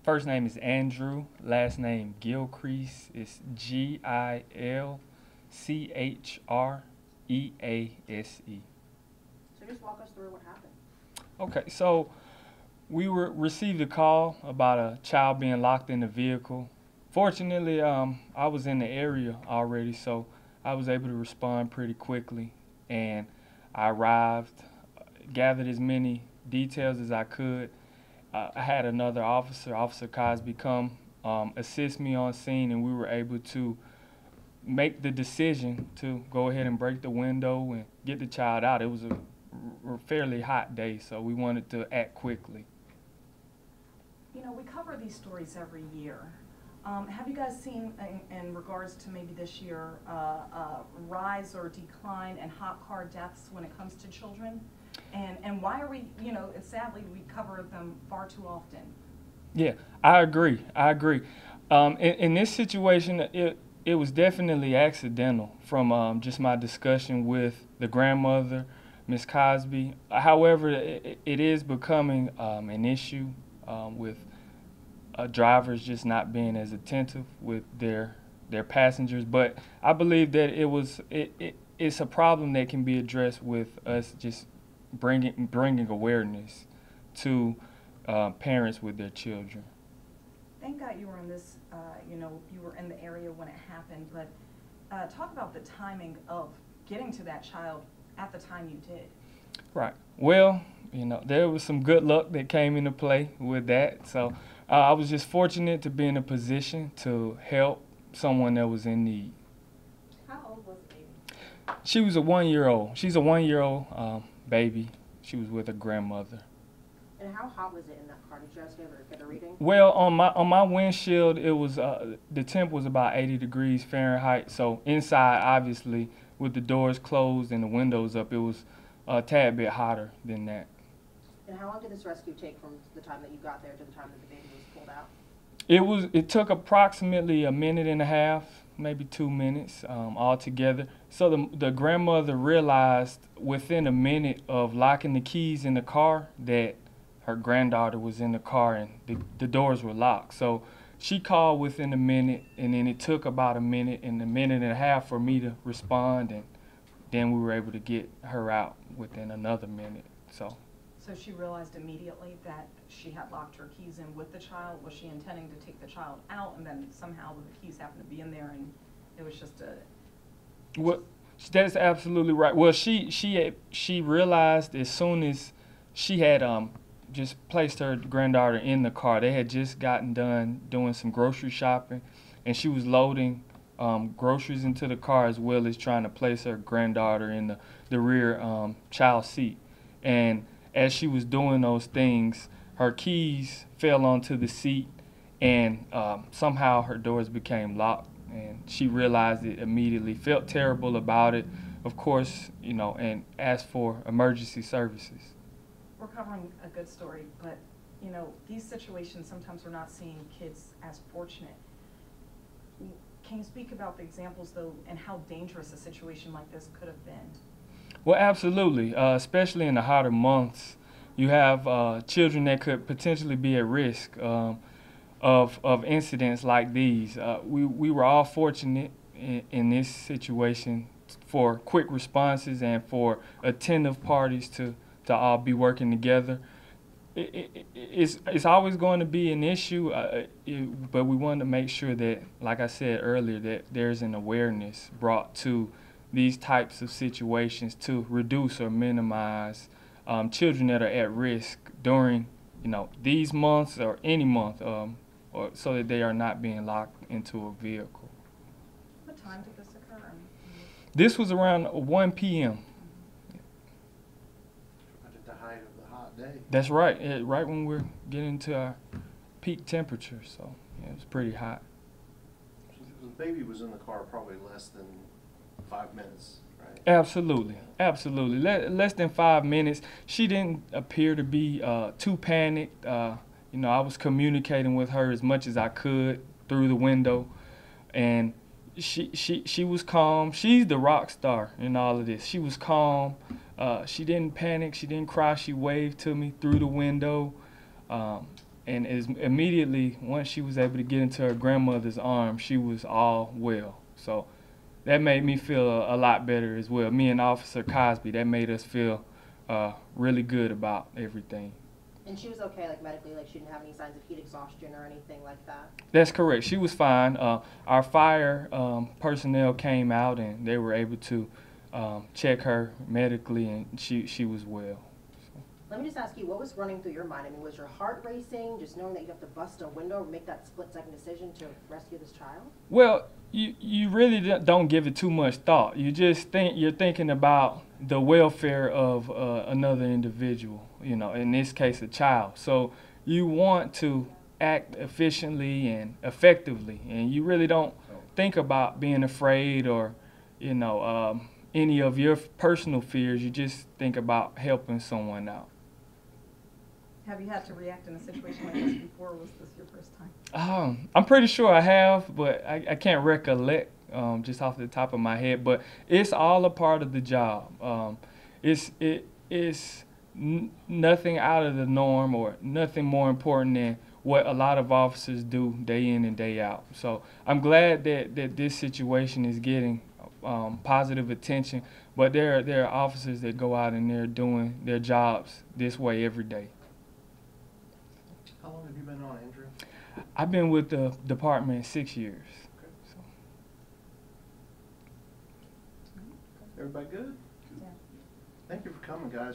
First name is Andrew. Last name Gilcrease. It's Gilchrease. So just walk us through what happened. Okay, so we received a call about a child being locked in the vehicle. Fortunately, I was in the area already, so I was able to respond pretty quickly, and I arrived, gathered as many details as I could. I had another officer, Officer Cosby, come assist me on scene, and we were able to make the decision to go ahead and break the window and get the child out. It was a fairly hot day, so we wanted to act quickly. You know, we cover these stories every year. Have you guys seen, in regards to maybe this year, rise or decline in hot car deaths when it comes to children? And why are we, you know, sadly we cover them far too often? Yeah, I agree. I agree. In this situation, it was definitely accidental from just my discussion with the grandmother, Miss Cosby. However, it is becoming an issue with drivers just not being as attentive with their passengers. But I believe that it's a problem that can be addressed with us just bringing awareness to parents with their children. Thank God you were in this, you know, you were in the area when it happened, but talk about the timing of getting to that child at the time you did. Right. Well, you know, there was some good luck that came into play with that. So I was just fortunate to be in a position to help someone that was in need. How old was the baby? She was a 1 year old. She's a 1 year old baby. She was with her grandmother. And how hot was it in that car? Did you guys ever get a reading? Well, on my windshield, it was the temp was about 80 degrees Fahrenheit. So inside, obviously, with the doors closed and the windows up, it was a tad bit hotter than that. And how long did this rescue take from the time that you got there to the time that the baby was pulled out? It took approximately a minute and a half, maybe 2 minutes altogether. So the grandmother realized within a minute of locking the keys in the car that her granddaughter was in the car and the doors were locked. So she called within a minute, and then it took about a minute and a minute and a half for me to respond, and then we were able to get her out within another minute. So she realized immediately that she had locked her keys in with the child. Was she intending to take the child out, and then somehow the keys happened to be in there, and it was just a... Well, that's absolutely right. Well, she realized as soon as she had just placed her granddaughter in the car. They had just gotten done doing some grocery shopping, and she was loading groceries into the car as well as trying to place her granddaughter in the rear child seat. And as she was doing those things, her keys fell onto the seat, and somehow her doors became locked. And she realized it immediately, felt terrible about it, of course, you know, and asked for emergency services. We're covering a good story, but, you know, these situations, sometimes we're not seeing kids as fortunate. Can you speak about the examples, though, and how dangerous a situation like this could have been? Well, absolutely, especially in the hotter months. You have children that could potentially be at risk of incidents like these. We were all fortunate in this situation for quick responses and for attentive parties to all be working together. It's always going to be an issue, but we want to make sure that, like I said earlier, that there's an awareness brought to these types of situations to reduce or minimize children that are at risk during, you know, these months or any month, or so that they are not being locked into a vehicle. What time did this occur? This was around 1 p.m. At the height of the hot day. That's right, right when we're getting to our peak temperature, so yeah, it was pretty hot. The baby was in the car probably less than 5 minutes, right? Absolutely, absolutely. Less than 5 minutes. She didn't appear to be too panicked. You know, I was communicating with her as much as I could through the window, and she was calm. She's the rock star in all of this. She was calm. She didn't panic. She didn't cry. She waved to me through the window, and immediately once she was able to get into her grandmother's arms, she was all well. So that made me feel a lot better as well. Me and Officer Cosby, that made us feel really good about everything. And she was okay, like medically, like she didn't have any signs of heat exhaustion or anything like that? That's correct. She was fine. Our fire personnel came out and they were able to check her medically, and she was well. Let me just ask you, what was running through your mind? I mean, was your heart racing, just knowing that you have to bust a window or make that split-second decision to rescue this child? Well, you really don't give it too much thought. You're thinking about the welfare of another individual, you know, in this case a child. So you want to act efficiently and effectively, and you really don't think about being afraid or, you know, any of your personal fears. You just think about helping someone out. Have you had to react in a situation like this before, or was this your first time? I'm pretty sure I have, but I can't recollect just off the top of my head. But it's all a part of the job. It's nothing out of the norm or nothing more important than what a lot of officers do day in and day out. So I'm glad that this situation is getting positive attention. But there are officers that go out and they're doing their jobs this way every day. How long have you been on, Andrew? I've been with the department 6 years. Okay. So. Everybody good? Yeah. Thank you for coming, guys.